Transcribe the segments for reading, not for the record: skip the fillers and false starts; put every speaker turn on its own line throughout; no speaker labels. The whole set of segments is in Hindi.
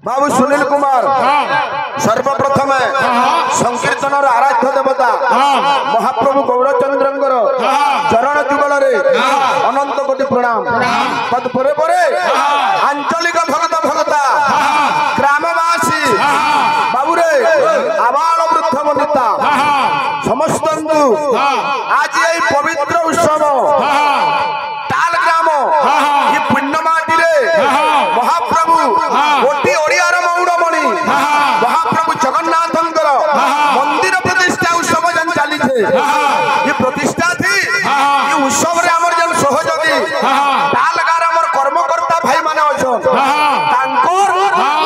बाबू सुनील कुमार सर्वप्रथम संकीर्तन आराध्य देवता महाप्रभु गौरचंद्र चरण जुगल अनंत कोटि प्रणाम तत्पर आंचलिक भगत भगता ग्रामवासी बाबूरे आबाल वृद्ध वनिता समस्त आज यही पवित्र उत्सव ताल ग्राम ये पुण्यमाटी महाप्रभु गोटी ओडियार मौड़मणि महाप्रभु जगन्नाथ मंदिर प्रतिष्ठा उत्सव जन चली ये प्रतिष्ठा थी ये उत्सव रे हमर जन सहयोगी ताल गार कर्मकर्ता भाई माने अछन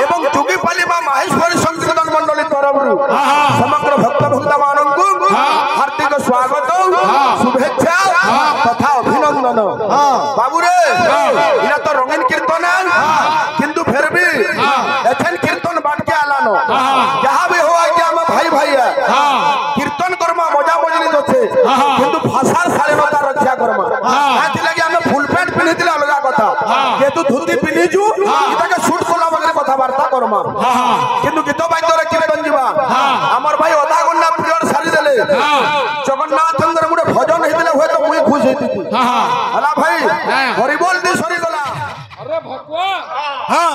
एवं जुगीपाली मां माहेश्वरी संकीर्तन मंडली तरफ समग्र भक्त भक्ता मानक हार्दिक स्वागत शुभेच्छा तथा अभिनंदन बाबू रे इना तो रंगीन कीर्तन किंतु फिर भी एथन कीर्तन बाट के आलानो जहां भी हो कि हम भाई भाई कीर्तन करमा मजा मजली दछे किंतु भाषार शालीनता रक्षा करमा आथि लागि हम फुल पैंट पिनिथिले अलगा कथा जेतु धोती पिनिजु इताके सूट कोला वगैरह कथा वार्ता करमा किंतु गीत बाद्य कीर्तन जीवा हमर भाई आधा घंटा पिरियड सारी देले जगन्नाथ चंद्र गुडे भजन हेतिले होय तो मुई खुश हेति हला भाई हरि बोल दी सरी गला
अरे भगवा हां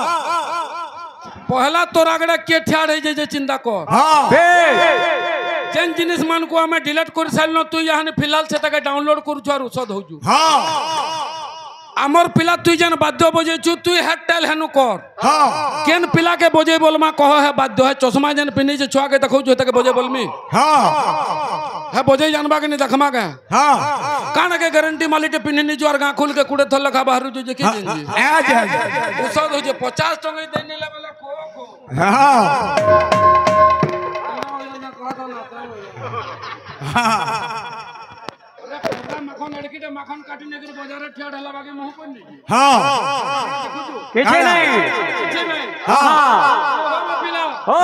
पहला तोरा गडा के ठाड़ हे जे चिंता कर
हां बे
जेन जिनिस मान को हमें डिलीट कर साइल न तू यहां फिलहाल से तक डाउनलोड करू छ और औषध होजु
हां
आमर पिला तू जन वाद्य बजेचु तू हेड टेल हेनु कर
हां
केन पिला के बजे बोलमा कह है वाद्य है चश्मा जन पिनी जे छुआ के देखौ जो तक बजे बोलमी
हां
है बजे जानबा के नहीं देखमा के
हां
कान के गारंटी मालिटे पिनी जो और गा खोल के कुड़े थल लखा बाहर जो के जी
आज
औषध हो जे 50 टंगे देने लेवल को
हां
माखन लड़की तो माखन काटने के बाजार ठेड़ हला बागे मुंह पर नहीं
हां
किछे नहीं
हां
पिला
हो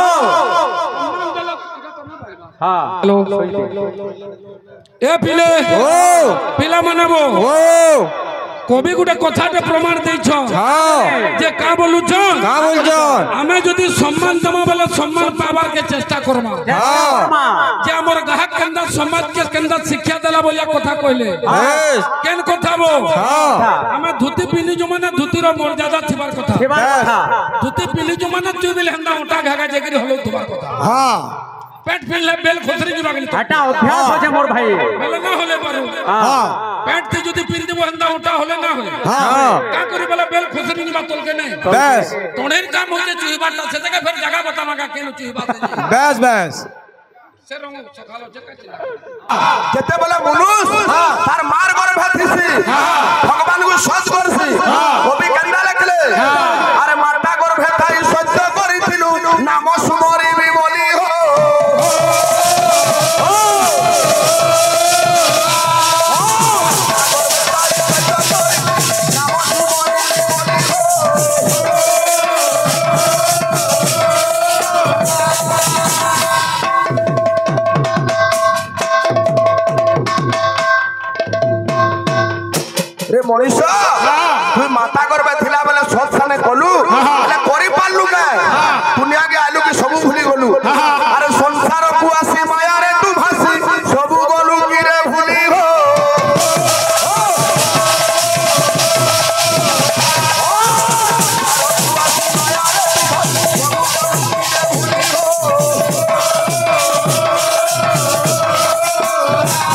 हां
हेलो ए पिले
ओ
पिला मनबो
ओ
कभी गुटे कथाटे प्रमाण देछ
हां
जे का बोलु छ
का बोल छ
हमें जदी सम्मान दमा वाला सम्मान पावार के चेष्टा करबा
हां
जे हमर ग्राहक के अंदर समाज के अंदर शिक्षा देला बोलिया कथा कहले
यस
केन कथा बो
हां
हमें धोती पिनी जो माने धोती रो मर्यादा थिबार कथा धोती पिनी जो माने तू बेले हंदा उठा घागा जेकरी होलो थिबार कथा
हां
पेट फिल ले बेल खोसरी जुरा गेली
हटा अभ्यास हो जे मोर भाई
बेले ना होले पारो
हां
पेट ते जदी पिन देबो हंदा उठा होले ना होले
हां
का करी बेले बेल खोसरी जुरा तोल के नहीं
बस
तोणेर काम होते चुही बाटा से तक फिर जगह बतामा का केन चुही बात
बस बस
से रंग सखालो जका
केते बोला मनुष्य तार मार कर भाथिसी भगवान को सच करसी वो भी कंदा लगले अरे मारता कर भेथाई सत्य करिथिलु नाम सुमरी भी बोली हो रे मनीषा तू माता करबे थिला बेले सब साने कलु अले करि पालु के दुनिया के आलू के सब भूली गलु अरे संसार को आसी माया रे तू भासी सब गलु की रे भूली हो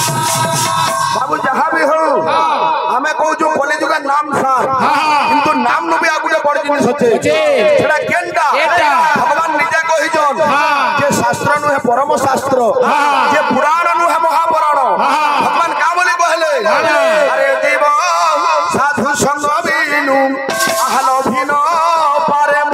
बाबू जहां भी हो हमें को जो कॉलेज का नाम सार किंतु नाम नु भी आगुडे बड़ जिनिस होचे सेडा केनटा भगवान निजे कहिजन जे शास्त्र नु है परम शास्त्र जे पुराण नु है महापुराण भगवान का बोली कहले अरे जीव साधु संग बिनु आहल भिन पारे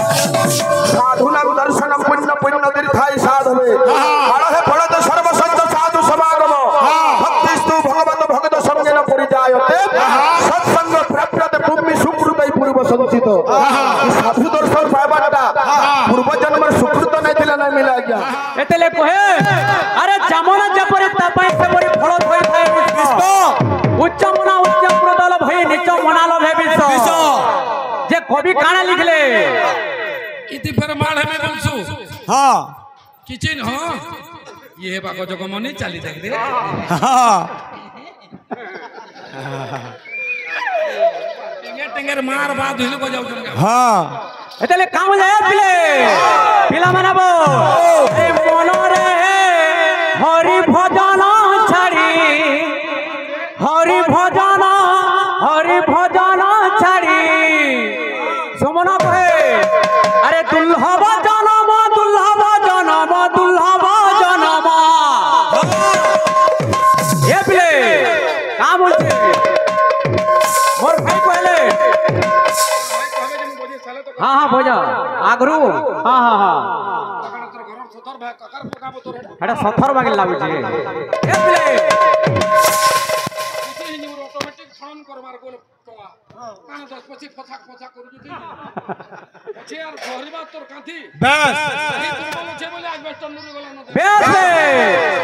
साधुना दर्शनम पुण्य पुण्य तीर्थाय ସହିତ ସାଧୁ ଦର୍ଶନ ପାଇବାଟା ପୂର୍ବ ଜନ୍ମର ସୁକୃତ ନେଇଥିଲା ନାଇଁ ମିଳେ ଆଜ୍ଞା
ଏତେଲେ କହେ ଆରେ ଜାମନା ଯେପରି ତା ପାଇଁ ସେପରି ଫଳ ହୋଇଥାଏ ବିଶ୍ୱ ଉଚ୍ଚ ମନା ଉଚ୍ଚ ପ୍ରଦଲ ଭଇ ନିଚ ମନାଲ ଭେ ବିଶ୍ୱ ଯେ କବି କାଣା লিখলে
इति फेर माढ़ में बोलसु
हाँ
किछि न हां ये बाको जगमनी चाली देख दे
हाँ
टेंगर मार बाद हिल को जाउ
हाँ
एतेले काम जाय पिले पिला मानबो ए मन रे हरि भजन छाड़ी सुमन कहे अरे दुल्हब जनम ये पिले का बोलछे मोर भाई कहले हाँ हाँ बोझा आगरू हाँ हाँ हाँ हेटा सथर बागे लागुछे ए पिले
ऑटोमेटिक छन करबार गोल टंगा कान 10 25 फछा करू जति पछे यार घरबा तोर काथी
बस
सही दुर्बल छे बोले आज बेस्ट नुरी गला न
बेस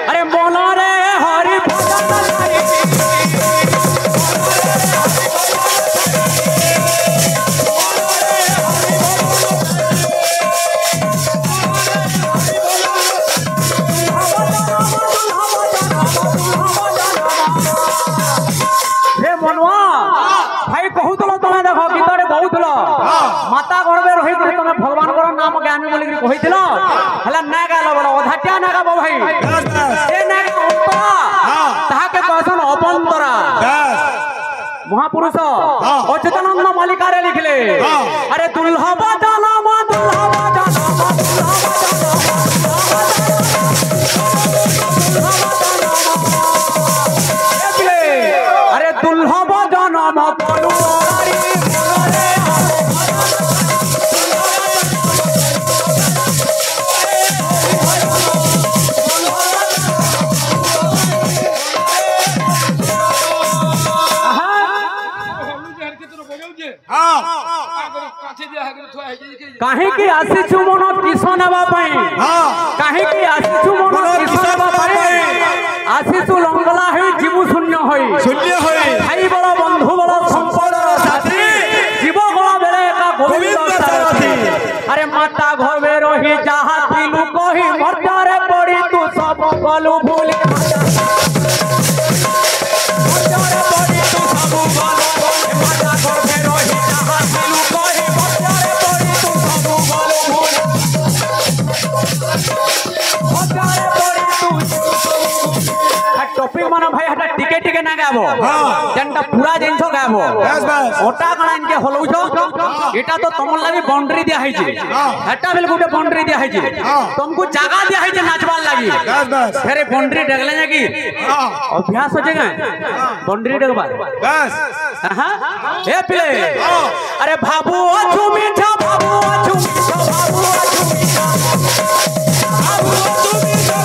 अरे मन रे हरि भजन छाड़ी भाई कहूतलो तमे देखो गीतरे गौतलो माता गर्भे रही कर तमे भगवान को नाम ज्ञानी बोली कर कहितलो हला ना गालो बोलो अधाटिया ना गाबो भाई ए ना अंतरा ताहा के कहसन अपंतरा महापुरुष अच्युतानंद मल्लिकारे लिखले अरे दुल्हब जनम अरे दुल्हब जनम काहे की आसीछु मन किस नेबा पई काहे की आसीछु मन किस नेबा पई आसीछु लंगला होई जीव शून्य होई भाई बड़ बंधु बड़ संपद साथी जीव गला बेले का गोविंद सारथी अरे माता घर में रही जहा तिलु कही मर्यारे पड़ी तू सब गलु भूली मर्यारे पड़ी तू सब गलु माता घर में रही जहा तिलु कही मर्यारे पड़ी तू सब गलु भूली मर्यारे पड़ी तू टॉपिक माना भाई हटा टिके टिके ना गाबो जनटा पूरा जिंसो गाबो ओटा कणा इनके होलौछो एटा तो तमन लागि बाउंड्री दिया है जे हटा बेल गुटे बाउंड्री दिया है जे तुमको जगह दिया है जे नाचबार लागि फिर बाउंड्री डगले जाकी अभ्यास हो जाएगा बाउंड्री डगबा बस हां ए पिले अरे बाबू अछु मीठा बाबू अछु मीठा बाबू अछु मीठा बाबू अछु मीठा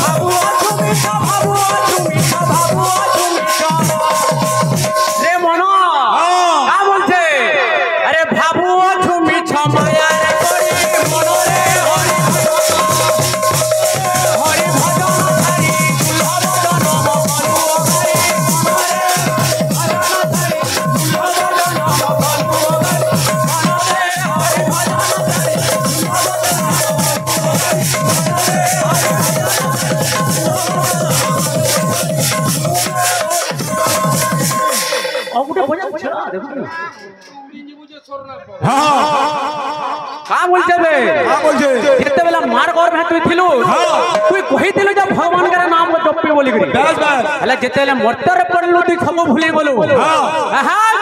बाबू अछु मीठा बाबू अछु मीठा बाबू अछु मीठा रे मनो का बोलछे अरे बाबू अछु मीठा माया रे करी मनो रे हरि भजन हरि दुल्हब जनम बलु हरि मनो रे हरि दुल्हब जनम बलु हरि मनो रे हरि भजन हरि और गुटे भजन छा देखो का बोलछे बे जेते बेला मार घर में तू थिलु तू कहिथिलु जे भगवान के नाम जपी बोली करी बस बस हला जेते बेला मर्तर पड़लु तू सब भूली गेलु हां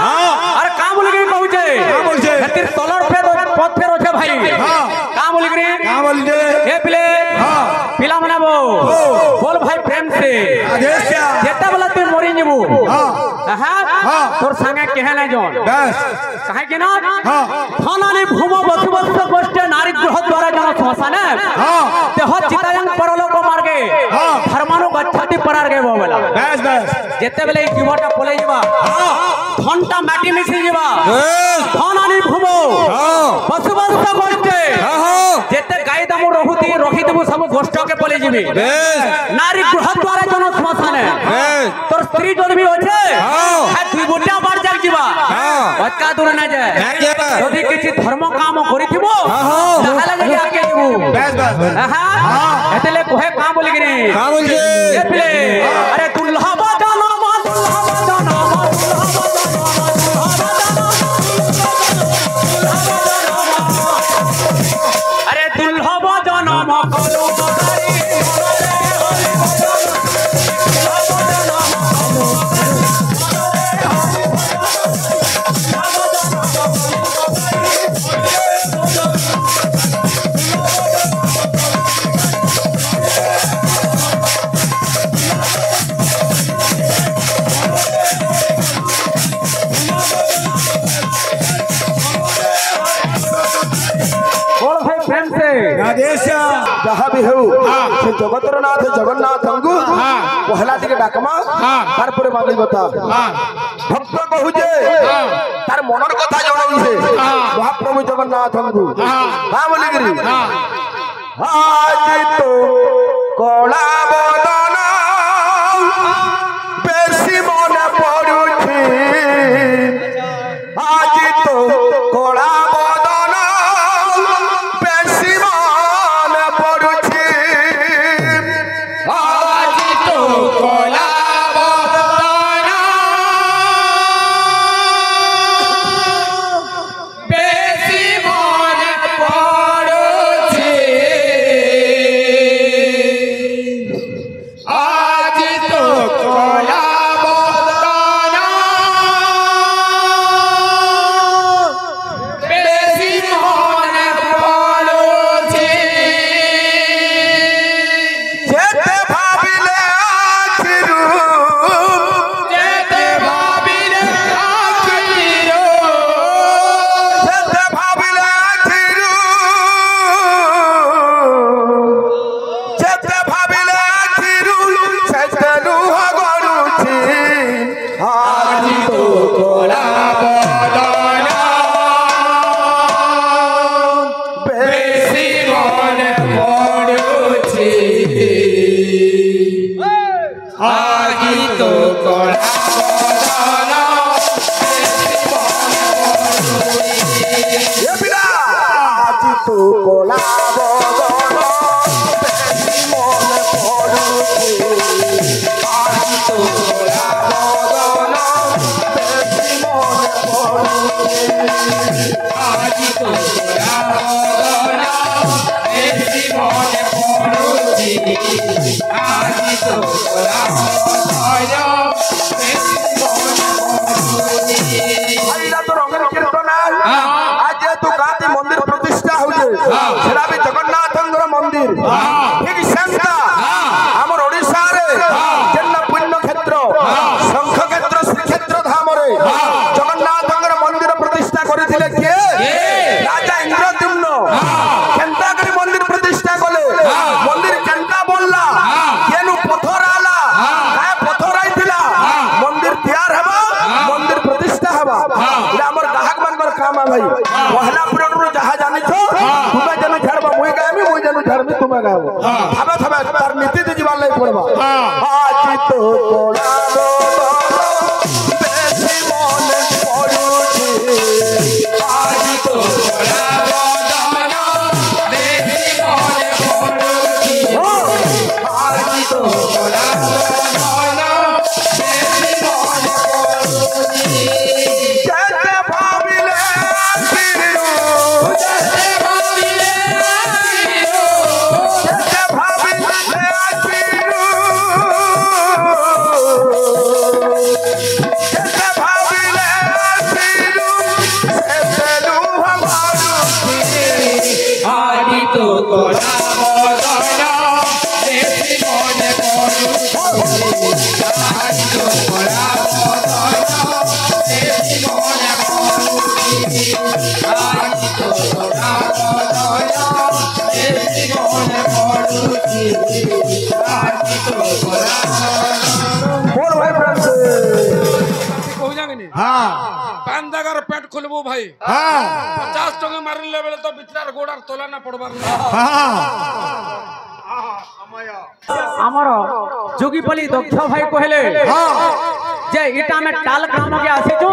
अरे का बोली करी कहूछे खातिर तलर फेर पथ फेर होछे भाई का बोली करी ए पिले पिला मनाबो बोल भाई प्रेम से आदेश क्या जेते बेला तू मरि जेबू हां तोर संगे केहे नै जोन बस काहे कि ना थानानि भूम बसुवत्स गोष्ठे नारी ग्रह द्वारा जन श्मशान देह चितायं परलोक मार्गे धर्मानु गच्छति परार्गे बोला बस बस जेते बेले जीवटा पले जीवा ধনটা মাটি মিশে যাবা
বেশ
ধন আনি ভুব
হ্যাঁ
বসবাস করতে
হ্যাঁ
যেতে গাই দাম রখি দেবু সব গোষ্ঠকে পলে যাবে
বেশ
নারী গৃহদ্বারে জন শ্মশানে
বেশ
তোর স্ত্রী যদি বি আছে হ্যাঁ তুই গোটা বার যাই যা
হ্যাঁ
অতকা দূর না যায়
না যাবা
যদি কিছু ধর্ম কাম করিথিব
হ্যাঁ।
তাহলে যাই আগে যাবু
বেশ বেশ
হ্যাঁ এতলে কহে কা বলি গনি
কা বলছে
এ পিলে আরে দুলহা বাজানো মা দুলহা বাজানো মা দুলহা বাজানো আরে দুলহা বাজানো মা কলু বাড়ি बोल भाई प्रेम से
राधेश
जहाँ भी हो से जगतर नाथ जगन्नाथ अंगु पहला टिके डाकमा तार परे बादल बता भक्त कहू जे तार मनर कथा जणाई से महाप्रभु जगन्नाथ अंगु हां बोली गिरी आज तो कोला बदन बेसी मन पड़ुछि आज तो कोला बदन बेसी मन पड़ुछि आज तो कोला बदन बेसी मन पड़ुछि आज तो कोला बदन बेसी मन पड़ुछि जेते भाबिले आखिरू जेते भाबिले आखिरू जेते भाबिले आखिरू जेते भाबिले आखिरू सेते लुह गरुछि आज तो कोला बदन बेसी मन पड़ुछि आज तो कोला बदन ये बिना आज तो कोला बदन बेसी मन पड़ुछि आज तो कोला बदन बेसी मन पड़ुछि आज तो कोला बदन बेसी मन पड़ुछि आज तो कोला बदन बेसी मन पड़ुछि आइला तो रंगन कीर्तन आज तू गाते मंदिर प्रतिष्ठा होजे सेरा भी जगन्नाथंगर मंदिर ठीक सेमता हमर ओडिसा रे जेन्ना पुण्य क्षेत्र शंख क्षेत्र श्री क्षेत्र धाम रे जगन्नाथंगर मंदिर प्रतिष्ठा करिथिले के राजा इंद्रद्युम्न केनता करी मंदिर प्रतिष्ठा कले मंदिर केनता बोलला केनु पत्थर आला काय पत्थर आइथिला मंदिर तैयार हेबा मंदिर प्रतिष्ठा हेबा इला हमर ग्राहक मानकर काम है भाई पहला पुरनु जहा जानि छो तुमे जनु झड़बा मुई गामी मुई जनु झड़बी तुमे गाबो थाबे थाबे तार नीति दि जीवा लई पड़बा आज तो कोला बदन बेसी मन पड़ुछि आज तो कोला बदन बेसी मन पड़ुछि आज तो कोला बदन बेसी मन पड़ुछि जेते भाबिले आखिरू
কিনি
হ্যাঁ
পান জায়গার পেট খুলবো ভাই
হ্যাঁ
50 টাকা মারিলে বেলে তো বিচরার গোড় আর তোলা না পড়বার না
হ্যাঁ
আমার যোগীপলি দক্ষ ভাই কহিলে যে এটা আমি টাল গ্রামকে আসিছু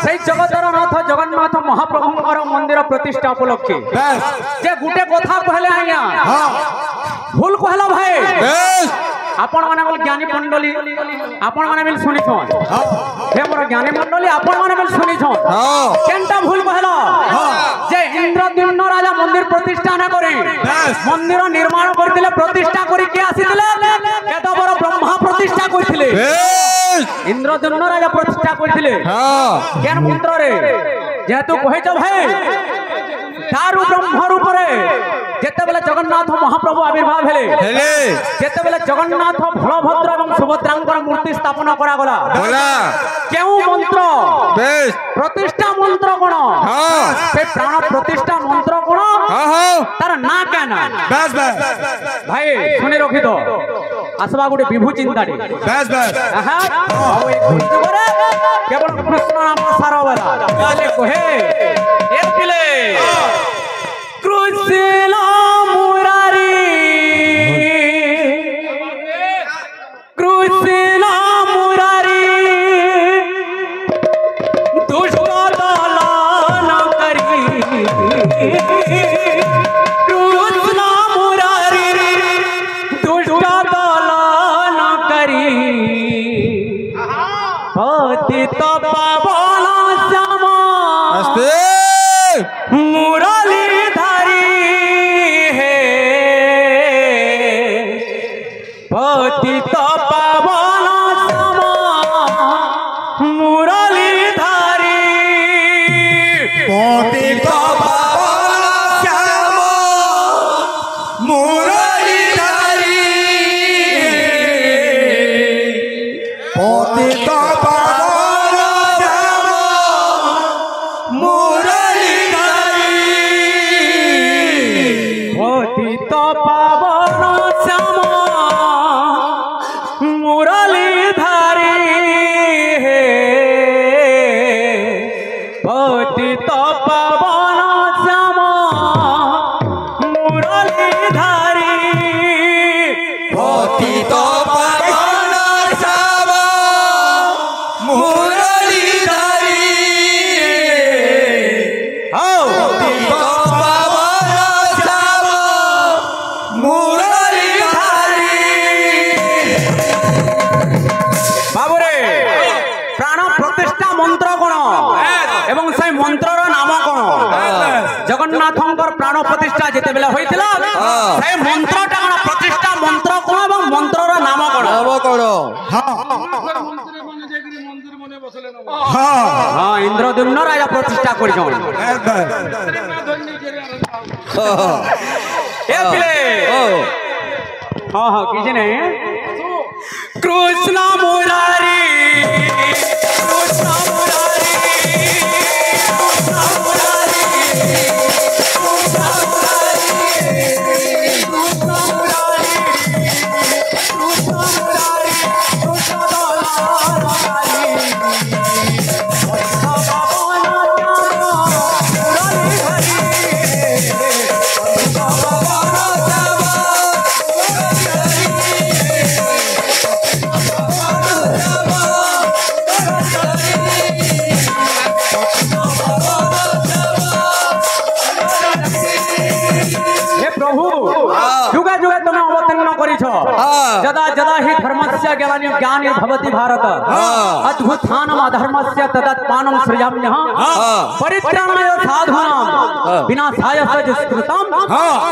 সেই জগতর নাথ জগন্নাথ মহাপ্রভুঙ্কর মন্দির প্রতিষ্ঠা উপলক্ষে যে গুটে কথা কহিলে আজ্ঞা ভুল কহিলা ভাই আপন মানে বল জ্ঞানী মণ্ডলী আপন মানে বল শুনিছ হে মোর জ্ঞানী মণ্ডলী আপন মানে বল শুনিছ কেনটা ভুল কহিলা যে ইন্দ্রদ্যুম্ন রাজা মন্দির প্রতিষ্ঠা না করে মন্দির নির্মাণ করতিলে প্রতিষ্ঠা করি কে আসিলে এত বড় ব্রহ্মা প্রতিষ্ঠা কইছিলে ইন্দ্রদ্যুম্ন রাজা প্রতিষ্ঠা কইছিলে কেন মন্ত্র রে যেহেতু কইছ ভাই দারু ব্রহ্মর উপরে যেতেবেলে জগন্নাথ মহাপ্রভু আবির্ভাব হেলে যেতেবেলে জগন্নাথ বলভদ্র এবং সুভদ্রাঙ্কর মূর্তি স্থাপন করা গলা কেউ মন্ত্র প্রতিষ্ঠা মন্ত্র কোন সে প্রাণ প্রতিষ্ঠা মন্ত্র কোন তার না কেন ভাই শুনে রখি তো আসবা গোটে বিভু চিন্তাটি কেবল কৃষ্ণ নাম সার বেলা কহে এ পিলে কৃষ্ণ মুরারি কৃষ্ণ মুরারি দুষ্ট দলন করি কৃষ্ণ মুরারি দুষ্ট দলন করি পতিত পাবন শ্যাম মুরলী পতিত পাবন শ্যাম মুরলী ধারী
পতিত পাবন শ্যাম মুরলীধারী পতিত পাবন শ্যাম মুরলীধারী
পতিত পাবন শ্যাম মুরলী ধারী পতিত পাবন শ্যাম মুরলী ধারী
পতিত পাবন শ্যাম মুরলীধারী পতিত পাবন শ্যাম মুরলীধারী
বাবুরে প্রাণ প্রতিষ্ঠা মন্ত্র কোন এবং সেই মন্ত্রর নাম কোন জগন্নাথঙ্কর প্রাণ প্রতিষ্ঠা যেতেবেলে হয়েছিল সেই মন্ত্রটা কোন প্রতিষ্ঠা মন্ত্র কোন এবং মন্ত্রর নাম কোন
মন্ত্রী মানে যেগিরি মন্দির মনে বসলে না
হ্যাঁ ইন্দ্রদ্যুম্ন রাজা প্রতিষ্ঠা করেছেন
ধন্যি করে
এ পিলে হ্যাঁ হ্যাঁ কিছু নেই কৃষ্ণ মুরারি কৃষ্ণ মুরারি কৃষ্ণ মুরারি কৃষ্ণ মুরারি কৃষ্ণ মুরারি কৃষ্ণ মুরারি কৃষ্ণ দলারি जुगे जुगे तुम अवतीर्ण करिछ जदा जदा हि धर्मस्य ज्ञानी ज्ञानी भवति भारत अद्भुतानम अधर्मस्य तदात्मानं सृजाम्यः परित्राणाय साधूनां विनाशाय च दुष्कृतं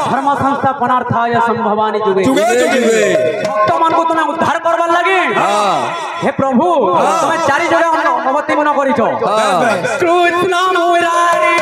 धर्म संस्थापनार्थाय संभवानि जुगे भक्त मान को तुम उद्धार करबार लागि हे प्रभु तुम चारि जुगे अवतीर्ण करिछ कृष्ण मुरारी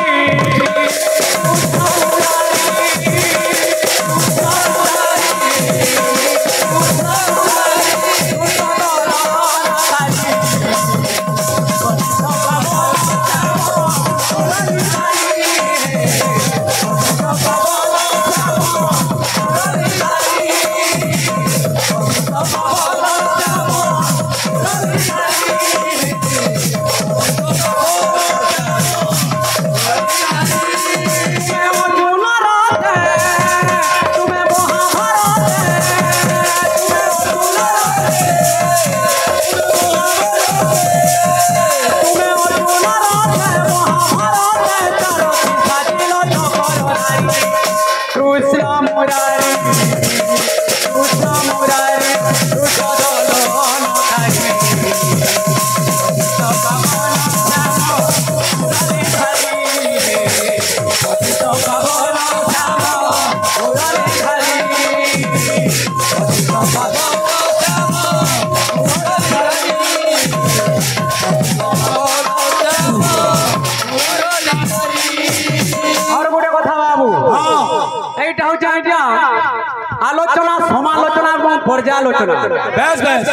पर्यालोचना
বেশ বেশ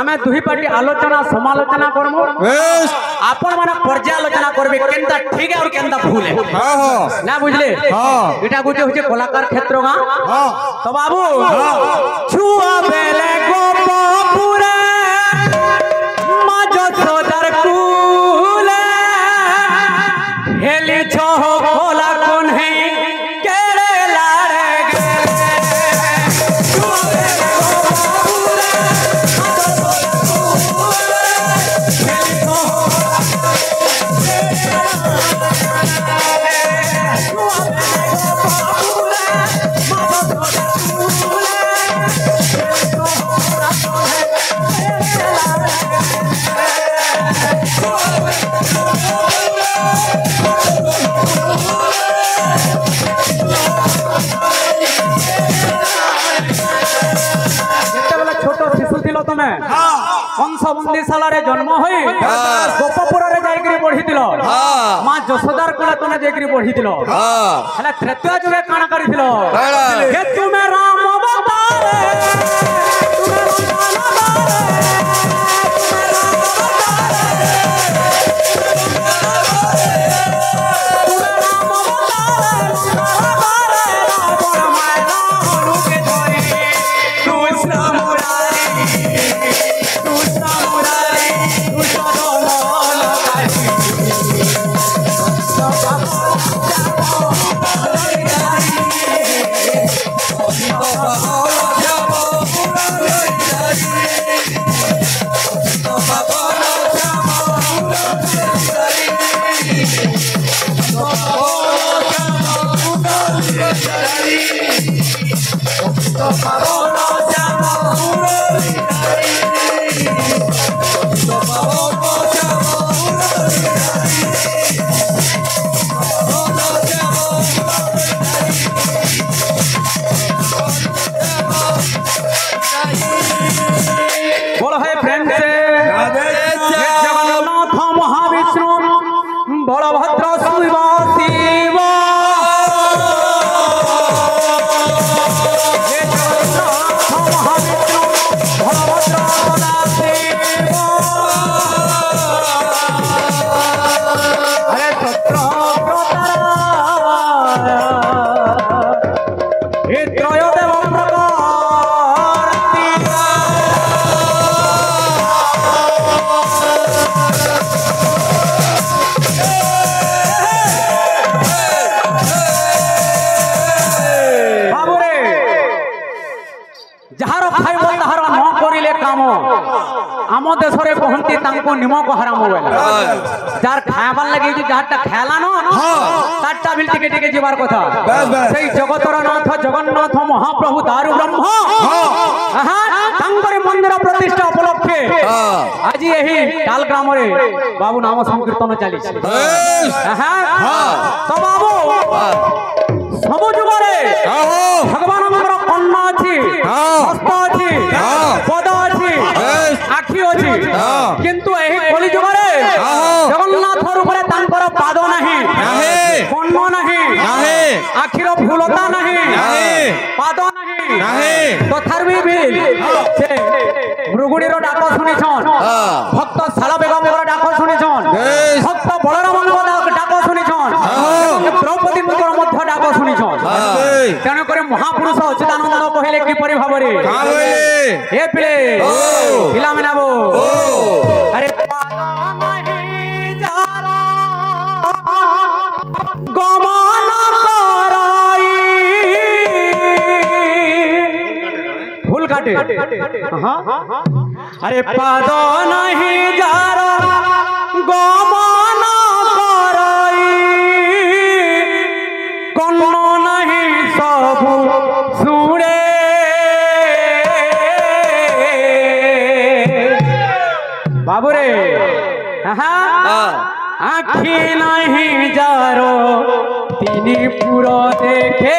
आमे दुही पार्टी आलोचना समालोचना करमु
বেশ
आपण माने पर्यालोचना करबे केनता ठीक है और केनता भूल है
হ্যাঁ হ্যাঁ
ना बुझले
हाँ।
एटा गुटे होचे कलाकार क्षेत्र गा
হ্যাঁ
तो बाबू छुआ बेले गोपपुरे माजो सोदर कुले हेली छो कोला कोन है केड़े लाड़े गेले छुआ बेले गोपपुरे माजो सोदर कुले हेली छो छोट शिशु थिल तमे कंस बंदीशाला जन्म होई गोपपुर रे जाइकरी पढ़िथिल मां जशोदार कुला तमे जाइकरी पढ़िथिल हला त्रेता जुगे काना करिथिल हे तुमे राम अवतारे तुमे बोलो है प्रेम से जगन्नाथ महाविष्णु बलभद्र शिव शिव जगन्नाथ महाविष्णु बलभद्र शिव अरे छत्र हे त्रयोदेव जहार खाइब ताहार न करिले काम आम देश रे कहंती तांको निमक हराम होवेला जार खायबार लागि जे जहारटा खेला न तारटा बिल टिके टिके जीवार कथा सेई जगतर नाथ जगन्नाथ महाप्रभु दारु ब्रह्म तांकर मंदिर प्रतिष्ठा उपलक्षे आज एही टाल ग्राम रे बाबू नाम संकीर्तन चली तो बाबू सब जुगरे भगवान हमर कन्ना अछि हस्त अछि पद अछि आखि अछि किंतु एही कलि जुगरे जगन्नाथ रूपरे तांकर पाद नाही कन्न नाही आखिर फुलता नाही पाद नाही तथापि भी से मृगुडीर डाक शुनिछन भक्त शाला बेगमर डाक शुनिछन भक्त बलरामर डाक शुनिछन द्रौपदी मध्य डाक शुनिछन तेणु करे महापुरुष अच्युतानंद कहले किपरि भाबरे हे पिले पिला मनाबो अरे गमन कराई फूल काटे अरे पाद नहीं जार गमन कराई कन्न नहीं सब सुने बाबूरे आखि नहीं जारो तीनी पुरो देखे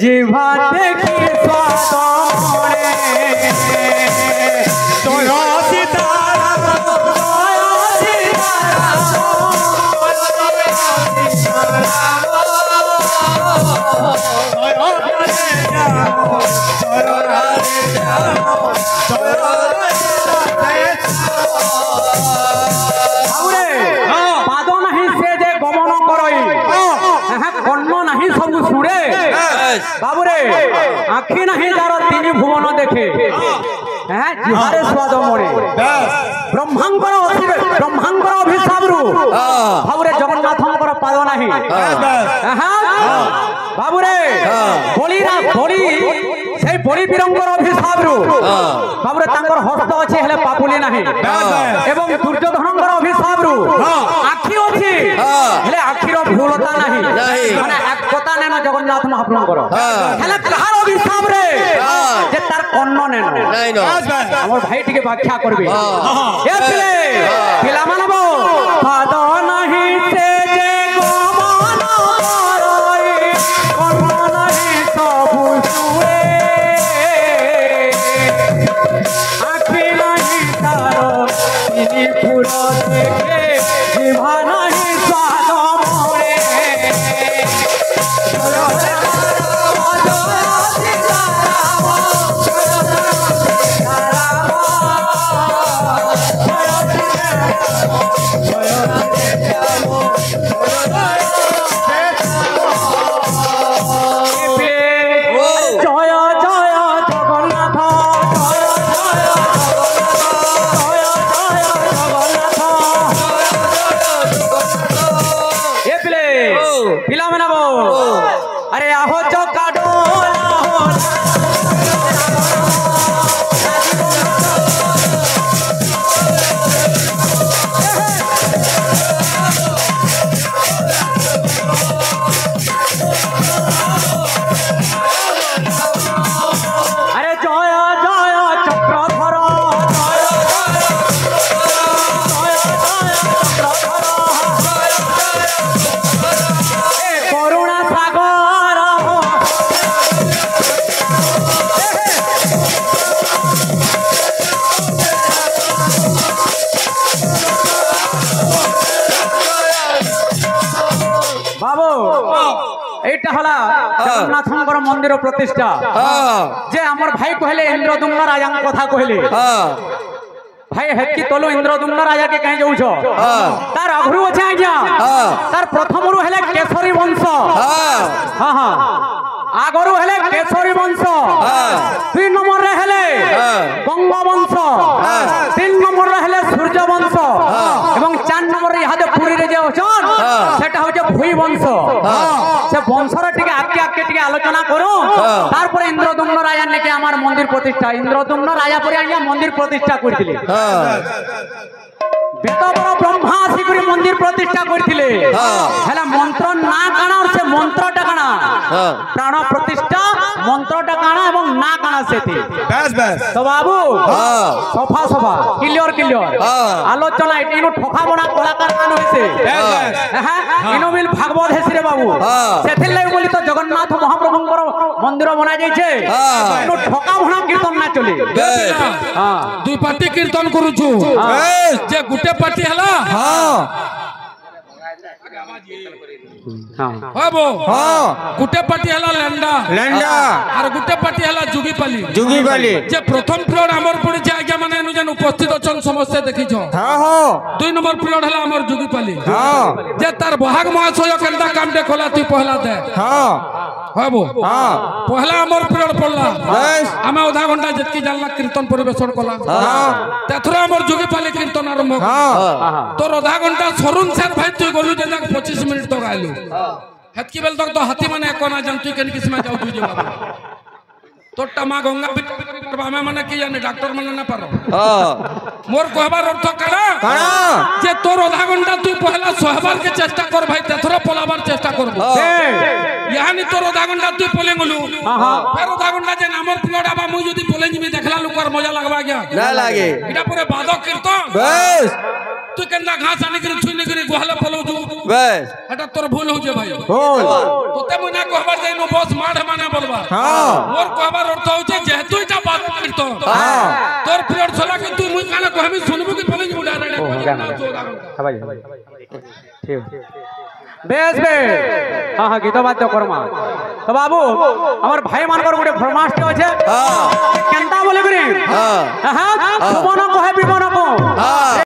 जिभा देखी स्वाद বাবুরে আখি নাহি যার তিনি ভুবন দেখে হ্যাঁ জিহারে স্বাদ মরে ব্রহ্মাঙ্কর অভিশাপরু বাবুরে জগন্নাথঙ্কর পাদ নাহি বাবুরে বলি সেই বলি বীরঙ্কর অভিশাপরু বাবুরে তাঙ্কর হস্ত আছে হেলে পাপুলি নাহি এবং দুর্যোধনঙ্কর অভিশাপরু আখি আছে হেলে আখির ভুলতা নাহি মানে এক কথা নেন জগন্নাথ মহাপ্রভুঙ্কর হেলে কাহার অভিশাপ রে যে তার কর্ণ নেন আমার ভাই টিকে ব্যাখ্যা করবে এতলে পিলা মানব পাদ নাহি সে যে গমন করই কর্ণ নাহি সবু সুয়ে আখি নাহি তার তিনি ফুল দেখে জিভা নাহি স্বাদ মরে अरे आहो चौका अरे जय जय चक्रधर करुणा सागर बाबू এইটা হলা জগন্নাথঙ্কর মন্দির প্রতিষ্ঠা যে আমার ভাই কহিলে ইন্দ্রদুম্ন রাজাঙ্ কথা কহিলে ভাই হেতকি তলু ইন্দ্রদুম্ন রাজা কে কাই যাউছ তার আঘরু আছে আজ্ঞা তার প্রথমরু হেলে কেশরী বংশ হ্যাঁ হ্যাঁ আগরু হেলে কেশরী বংশ 2 নম্বর রে হেলে গঙ্গ বংশ 3 নম্বর রে হেলে সূর্য বংশ এবং 4 নম্বর রে ইহাদে পুরী রে যে অছন সেটা হচ্ছে ভুই বংশ সে বংশর টিকে আকে টিকে আলোচনা করো তারপরে ইন্দ্রদুম্ন রাজা নাকি আমার মন্দির প্রতিষ্ঠা ইন্দ্রদুম্ন রাজা পরে আইয়া মন্দির প্রতিষ্ঠা করেছিল বেতবর ব্রহ্মা আসিকরি মন্দির প্রতিষ্ঠা করেছিলে হেলা মন্ত্র না কানা আর সে মন্ত্রটা কানা প্রাণ প্রতিষ্ঠা মন্ত্রটা কানা এবং না কানা সেটি
বেশ বেশ
তো বাবু সফা সফা ক্লিয়ার আলোচনা এটিনো ঠকা বনা কলাকার কান হইছে হ্যাঁ ইনো বিল ভাগবত হেসিরে বাবু সেথির লাগি বলি তো জগন্নাথ মহাপ্রভুঙ্কর মন্দির বনা যাইছে ইনো ঠকা বনা কীর্তন না চলে
হ্যাঁ দুই পার্টি কীর্তন করুছু যে গুটে পার্টি হলা গুটে পার্টি হলা লেন্ডা আর গুটে পার্টি হলা জুগিপালি যে প্রথম পিরিয়ড আমার পড়িছে আজ্ঞা মানে এনু যেন উপস্থিত অছন সমস্ত দেখিছ 2 নম্বর পিরিয়ড হলা আমার জুগিপালি যে তার বহাগ মহাশয় কেনটা কামটে খোলা তুই পহলা দে হবো পহলা আমার পিরিয়ড পড়লা আমি আধা ঘন্টা যেতকি জানলা কীর্তন পরিবেশন কলা তেথরা আমার জুগিপালি কীর্তন আরম্ভ তোর আধা ঘন্টা সরুন স্যার ভাই তুই গলু যে 25 মিনিট তক আইলু হেতকি বেল তক তো হাতি মানে এক না জান তুই কেন কিসমা যাও তুই যে বাবা তোরটা মা গঙ্গা আমি মানে কি জানি ডাক্তার মানে না পারো মোর কহবার অর্থ কানা যে তোর আধা ঘন্টা তুই পহলা সহবার কে চেষ্টা কর ভাই তেথরা পলাবার চেষ্টা করব ইয়ানি তোর আধা ঘন্টা তুই পলে গলু ফের আধা ঘন্টা যে নামর পিরিয়ড আবা মুই যদি পলে নিবি দেখলা লোকর মজা লাগবা গিয়া
না লাগে
এটা পরে বাদক কীর্তন
বেশ
তুই কেননা ঘাস আনি করে ছুই নিগরি গোহালে ফলো তু
বেশ
এটা তোর ভুল হচ্ছে ভাই
ভুল
তোতে মুই না কহবার যাই নো বস মাঠ মানে বলবা মোর কহবার অর্থ হচ্ছে যেহেতু এটা বাদ কীর্তন তোর পিরিয়ড ছলা কি তুই মুই কানে কহবি শুনবি কি বলে যাবি ডাইরেক্ট
ভাই ঠিক বেশ বেশ হ্যাঁ হ্যাঁ গীত বাদ্য কর্মা তো বাবু আমার ভাই মানকর গোটে ফরমাস্ট আছে কেনটা বলে করি হ্যাঁ সুবর্ণ